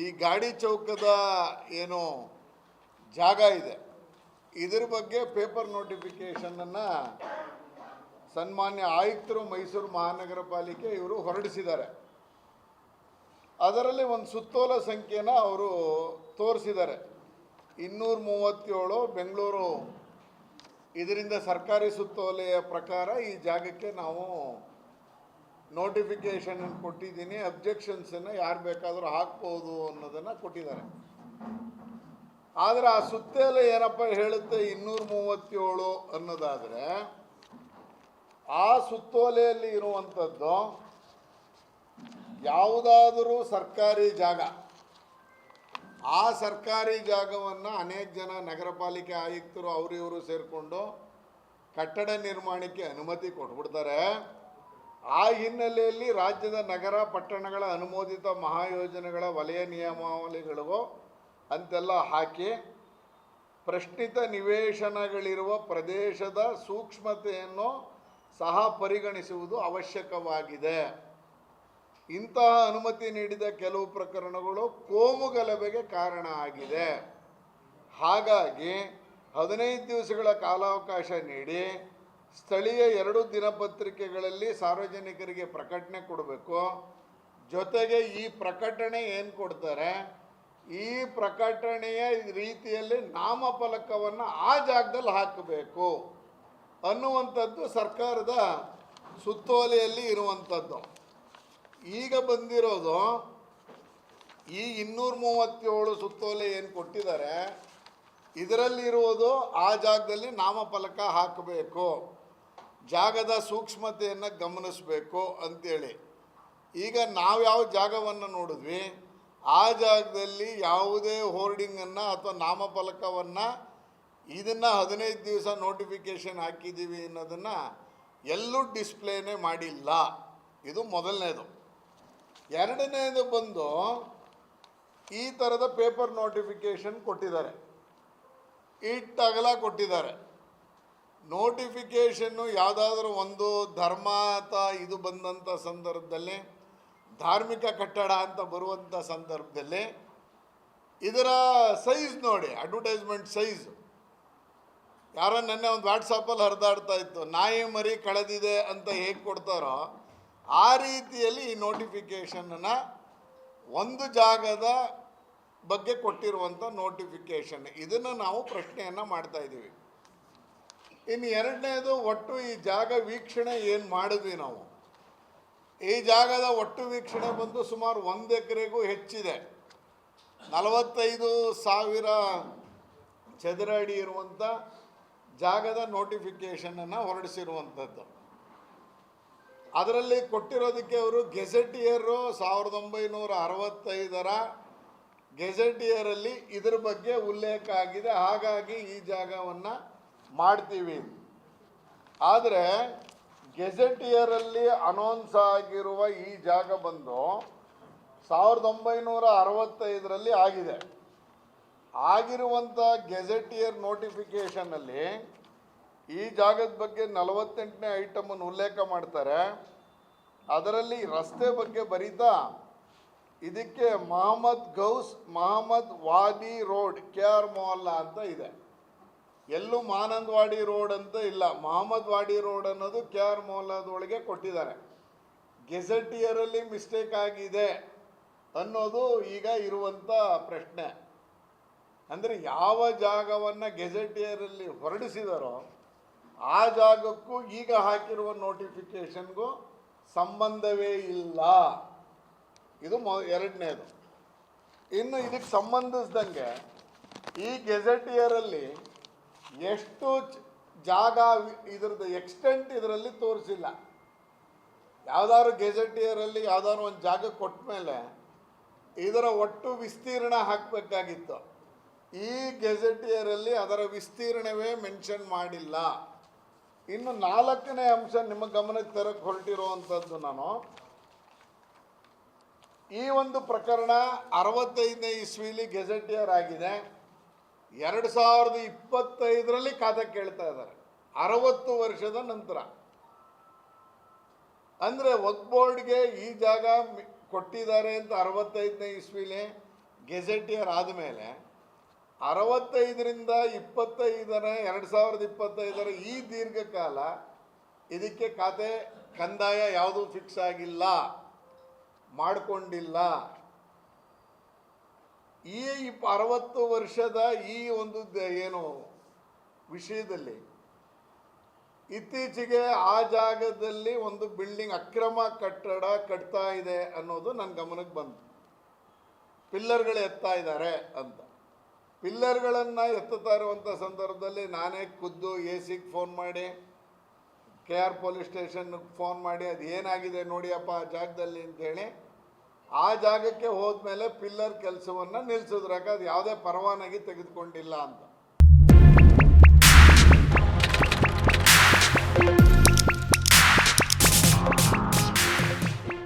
ಈ ಗಾಡಿ ಚೌಕದ ಏನು ಜಾಗ ಇದೆ ಇದರ ಬಗ್ಗೆ ಪೇಪರ್ ನೋಟಿಫಿಕೇಷನನ್ನು ಸನ್ಮಾನ್ಯ ಆಯುಕ್ತರು ಮೈಸೂರು ಮಹಾನಗರ ಪಾಲಿಕೆ ಇವರು ಹೊರಡಿಸಿದ್ದಾರೆ. ಅದರಲ್ಲಿ ಒಂದು ಸುತ್ತೋಲ ಸಂಖ್ಯೆನ ಅವರು ತೋರಿಸಿದ್ದಾರೆ. 237 ಬೆಂಗಳೂರು. ಇದರಿಂದ ಸರ್ಕಾರಿ ಸುತ್ತೋಲೆಯ ಪ್ರಕಾರ ಈ ಜಾಗಕ್ಕೆ ನಾವು ನೋಟಿಫಿಕೇಷನ್ ಕೊಟ್ಟಿದ್ದೀನಿ, ಅಬ್ಜೆಕ್ಷನ್ಸನ್ನು ಯಾರು ಬೇಕಾದರೂ ಹಾಕ್ಬೋದು ಅನ್ನೋದನ್ನು ಕೊಟ್ಟಿದ್ದಾರೆ. ಆದರೆ ಆ ಸುತ್ತೋಲೆ ಏನಪ್ಪ ಹೇಳುತ್ತೆ 237 ಅನ್ನೋದಾದರೆ, ಆ ಸುತ್ತೋಲೆಯಲ್ಲಿ ಇರುವಂಥದ್ದು ಯಾವುದಾದರೂ ಸರ್ಕಾರಿ ಜಾಗ, ಆ ಸರ್ಕಾರಿ ಜಾಗವನ್ನು ಅನೇಕ ಜನ ನಗರ ಪಾಲಿಕೆ ಆಯುಕ್ತರು ಇವರು ಸೇರಿಕೊಂಡು ಕಟ್ಟಡ ನಿರ್ಮಾಣಕ್ಕೆ ಅನುಮತಿ ಕೊಟ್ಬಿಡ್ತಾರೆ. ಆ ಹಿನ್ನೆಲೆಯಲ್ಲಿ ರಾಜ್ಯದ ನಗರ ಪಟ್ಟಣಗಳ ಅನುಮೋದಿತ ಮಹಾಯೋಜನೆಗಳ ವಲಯ ನಿಯಮಾವಳಿಗಳಿಗೂ ಅಂತೆಲ್ಲ ಹಾಕಿ ಪ್ರಶ್ನಿತ ನಿವೇಶನಗಳಿರುವ ಪ್ರದೇಶದ ಸೂಕ್ಷ್ಮತೆಯನ್ನು ಸಹ ಪರಿಗಣಿಸುವುದು ಅವಶ್ಯಕವಾಗಿದೆ. ಇಂತಹ ಅನುಮತಿ ನೀಡಿದ ಕೆಲವು ಪ್ರಕರಣಗಳು ಕೋಮು ಗಲಭೆಗೆ ಕಾರಣ ಆಗಿದೆ. ಹಾಗಾಗಿ 15 ದಿವಸಗಳ ಕಾಲಾವಕಾಶ ನೀಡಿ ಸ್ಥಳೀಯ 2 ದಿನಪತ್ರಿಕೆಗಳಲ್ಲಿ ಸಾರ್ವಜನಿಕರಿಗೆ ಪ್ರಕಟಣೆ ಕೊಡಬೇಕು. ಜೊತೆಗೆ ಈ ಪ್ರಕಟಣೆ ಏನು ಕೊಡ್ತಾರೆ, ಈ ಪ್ರಕಟಣೆಯ ರೀತಿಯಲ್ಲಿ ನಾಮಫಲಕವನ್ನು ಆ ಜಾಗದಲ್ಲಿ ಹಾಕಬೇಕು ಅನ್ನುವಂಥದ್ದು ಸರ್ಕಾರದ ಸುತ್ತೋಲೆಯಲ್ಲಿ ಇರುವಂಥದ್ದು. ಈಗ ಬಂದಿರೋದು ಈ 237 ಸುತ್ತೋಲೆ ಏನು ಕೊಟ್ಟಿದ್ದಾರೆ, ಇದರಲ್ಲಿರುವುದು ಆ ಜಾಗದಲ್ಲಿ ನಾಮಫಲಕ ಹಾಕಬೇಕು, ಜಾಗದ ಸೂಕ್ಷ್ಮತೆಯನ್ನು ಗಮನಿಸಬೇಕು ಅಂತೇಳಿ. ಈಗ ನಾವು ಯಾವ ಜಾಗವನ್ನು ನೋಡಿದ್ವಿ, ಆ ಜಾಗದಲ್ಲಿ ಯಾವುದೇ ಹೋರ್ಡಿಂಗನ್ನು ಅಥವಾ ನಾಮಫಲಕವನ್ನು ಇದನ್ನು 15 ದಿವಸ ನೋಟಿಫಿಕೇಷನ್ ಹಾಕಿದ್ದೀವಿ ಅನ್ನೋದನ್ನು ಎಲ್ಲೂ ಡಿಸ್ಪ್ಲೇನೇ ಮಾಡಿಲ್ಲ. ಇದು ಮೊದಲನೇದು. ಎರಡನೇದು ಬಂದು ಈ ಥರದ ಪೇಪರ್ ನೋಟಿಫಿಕೇಷನ್ ಕೊಟ್ಟಿದ್ದಾರೆ, ಇಟ್ಟಗಲ ಕೊಟ್ಟಿದ್ದಾರೆ. ನೋಟಿಫಿಕೇಷನ್ನು ಯಾವುದಾದ್ರೂ ಒಂದು ಧರ್ಮ ಅಥವಾ ಇದು ಬಂದಂಥ ಸಂದರ್ಭದಲ್ಲಿ, ಧಾರ್ಮಿಕ ಕಟ್ಟಡ ಅಂತ ಬರುವಂಥ ಸಂದರ್ಭದಲ್ಲಿ ಇದರ ಸೈಜ್ ನೋಡಿ, ಅಡ್ವರ್ಟೈಸ್ಮೆಂಟ್ ಸೈಜು. ಯಾರೋ ನೆನ್ನೆ ಒಂದು ವಾಟ್ಸಪ್ಪಲ್ಲಿ ಹರಿದಾಡ್ತಾ ಇತ್ತು, ನಾಯಿ ಮರಿ ಕಳೆದಿದೆ ಅಂತ ಹೇಗೆ ಕೊಡ್ತಾರೋ ಆ ರೀತಿಯಲ್ಲಿ ಈ ನೋಟಿಫಿಕೇಷನನ್ನು ಒಂದು ಜಾಗದ ಬಗ್ಗೆ ಕೊಟ್ಟಿರುವಂಥ ನೋಟಿಫಿಕೇಷನ್, ಇದನ್ನು ನಾವು ಪ್ರಶ್ನೆಯನ್ನು ಮಾಡ್ತಾಯಿದ್ದೀವಿ. ಇನ್ನು ಎರಡನೇದು, ಒಟ್ಟು ಈ ಜಾಗ ವೀಕ್ಷಣೆ ಏನು ಮಾಡಿದ್ವಿ ನಾವು, ಈ ಜಾಗದ ಒಟ್ಟು ವೀಕ್ಷಣೆ ಬಂದು ಸುಮಾರು 1 ಎಕರೆಗೂ ಹೆಚ್ಚಿದೆ. 45,000 ಚದರ ಅಡಿ ಇರುವಂಥ ಜಾಗದ ನೋಟಿಫಿಕೇಷನನ್ನು ಹೊರಡಿಸಿರುವಂಥದ್ದು. ಅದರಲ್ಲಿ ಕೊಟ್ಟಿರೋದಕ್ಕೆ ಅವರು ಗೆಜೆಟಿಯರು 1965 ಗೆಜೆಟಿಯರಲ್ಲಿ ಇದರ ಬಗ್ಗೆ ಉಲ್ಲೇಖ ಆಗಿದೆ, ಹಾಗಾಗಿ ಈ ಜಾಗವನ್ನು ಮಾಡ್ತೀವಿ. ಆದರೆ ಗೆಜೆಟಿಯರಲ್ಲಿ ಅನೌನ್ಸ್ ಆಗಿರುವ ಈ ಜಾಗ ಬಂದು 1965 ಆಗಿದೆ. ಆಗಿರುವಂಥ ಗೆಜೆಟಿಯರ್ ನೋಟಿಫಿಕೇಷನಲ್ಲಿ ಈ ಜಾಗದ ಬಗ್ಗೆ 48ನೇ ಐಟಮನ್ನು ಉಲ್ಲೇಖ ಮಾಡ್ತಾರೆ. ಅದರಲ್ಲಿ ರಸ್ತೆ ಬಗ್ಗೆ ಬರೀತಾ ಇದಕ್ಕೆ ಮೊಹಮ್ಮದ್ ಗೌಸ್ ಮೊಹಮ್ಮದ್ ವಾದಿ ರೋಡ್ KR ಮೊಹಲ್ಲಾ ಅಂತ ಇದೆ. ಎಲ್ಲೂ ಮಾನಂದವಾಡಿ ರೋಡ್ ಅಂತ ಇಲ್ಲ, ಮೊಹಮ್ಮದ್ ವಾಡಿ ರೋಡ್ ಅನ್ನೋದು KR ಮೊಹಲ್ಲಾದೊಳಗೆ ಕೊಟ್ಟಿದ್ದಾರೆ. ಗೆಜೆಟಿಯರಲ್ಲಿ ಮಿಸ್ಟೇಕ್ ಆಗಿದೆ ಅನ್ನೋದು ಈಗ ಇರುವಂಥ ಪ್ರಶ್ನೆ. ಅಂದರೆ ಯಾವ ಜಾಗವನ್ನು ಗೆಜೆಟಿಯರಲ್ಲಿ ಹೊರಡಿಸಿದಾರೋ ಆ ಜಾಗಕ್ಕೂ ಈಗ ಹಾಕಿರುವ ನೋಟಿಫಿಕೇಷನ್ಗೂ ಸಂಬಂಧವೇ ಇಲ್ಲ. ಇದು ಎರಡನೇದು. ಇನ್ನು ಇದಕ್ಕೆ ಸಂಬಂಧಿಸಿದಂಗೆ ಈ ಗೆಜೆಟಿಯರಲ್ಲಿ ಎಷ್ಟು ಜಾಗ, ಇದರದ್ದು ಎಕ್ಸ್ಟೆಂಟ್ ಇದರಲ್ಲಿ ತೋರಿಸಿಲ್ಲ. ಯಾವುದಾದ್ರು ಗೆಜೆಟಿಯರಲ್ಲಿ ಯಾವುದಾದ್ರು ಒಂದು ಜಾಗ ಕೊಟ್ಟ ಮೇಲೆ ಇದರ ಒಟ್ಟು ವಿಸ್ತೀರ್ಣ ಹಾಕಬೇಕಾಗಿತ್ತು. ಈ ಗೆಜೆಟಿಯರಲ್ಲಿ ಅದರ ವಿಸ್ತೀರ್ಣವೇ ಮೆನ್ಷನ್ ಮಾಡಿಲ್ಲ. ಇನ್ನು 4ನೇ ಅಂಶ ನಿಮ್ಮ ಗಮನಕ್ಕೆ ತರಕ್ಕೆ ಹೊರಟಿರುವಂಥದ್ದು, ನಾನು ಈ ಒಂದು ಪ್ರಕರಣ 65ನೇ ಇಸ್ವಿಲಿ ಗೆಜೆಟಿಯರ್ ಆಗಿದೆ. 2025ರಲ್ಲಿ ಖಾತೆ ಕೇಳ್ತಾ ಇದ್ದಾರೆ, 60 ವರ್ಷದ ನಂತರ. ಅಂದರೆ ವಕ್ಫ್ ಬೋರ್ಡ್ಗೆ ಈ ಜಾಗ ಕೊಟ್ಟಿದ್ದಾರೆ ಅಂತ 65ನೇ ಇಸ್ವಿಲಿ ಗೆಜೆಟಿಯರ್ ಆದಮೇಲೆ 65ರಿಂದ 2025 ಈ ದೀರ್ಘಕಾಲ ಇದಕ್ಕೆ ಖಾತೆ ಕಂದಾಯ ಯಾವುದೂ ಫಿಕ್ಸ್ ಆಗಿಲ್ಲ, ಮಾಡಿಕೊಂಡಿಲ್ಲ. ಈ 60 ವರ್ಷದ ಈ ಒಂದು ಏನು ವಿಷಯದಲ್ಲಿ ಇತ್ತೀಚೆಗೆ ಆ ಜಾಗದಲ್ಲಿ ಒಂದು ಬಿಲ್ಡಿಂಗ್ ಅಕ್ರಮ ಕಟ್ಟಡ ಕಟ್ತಾ ಇದೆ ಅನ್ನೋದು ನನ್ನ ಗಮನಕ್ಕೆ ಬಂತು. ಪಿಲ್ಲರ್ಗಳು ಎತ್ತಾ ಇದ್ದಾರೆ ಅಂತ. ಪಿಲ್ಲರ್ಗಳನ್ನು ಎತ್ತುತ್ತಾ ಇರುವಂಥ ಸಂದರ್ಭದಲ್ಲಿ ನಾನೇ ಖುದ್ದು ಎಸಿಗೆ ಫೋನ್ ಮಾಡಿ, KR ಪೊಲೀಸ್ ಸ್ಟೇಷನ್ಗೆ ಫೋನ್ ಮಾಡಿ, ಅದು ಏನಾಗಿದೆ ನೋಡಿಯಪ್ಪ ಆ ಜಾಗದಲ್ಲಿ ಅಂತೇಳಿ ಆ ಜಾಗಕ್ಕೆ ಹೋದ್ಮೇಲೆ ಪಿಲ್ಲರ್ ಕೆಲಸವನ್ನು ನಿಲ್ಲಿಸಿದ್ರಾಗ ಅದು ಯಾವುದೇ ಪರವಾನಗಿ ತೆಗೆದುಕೊಂಡಿಲ್ಲ ಅಂತ.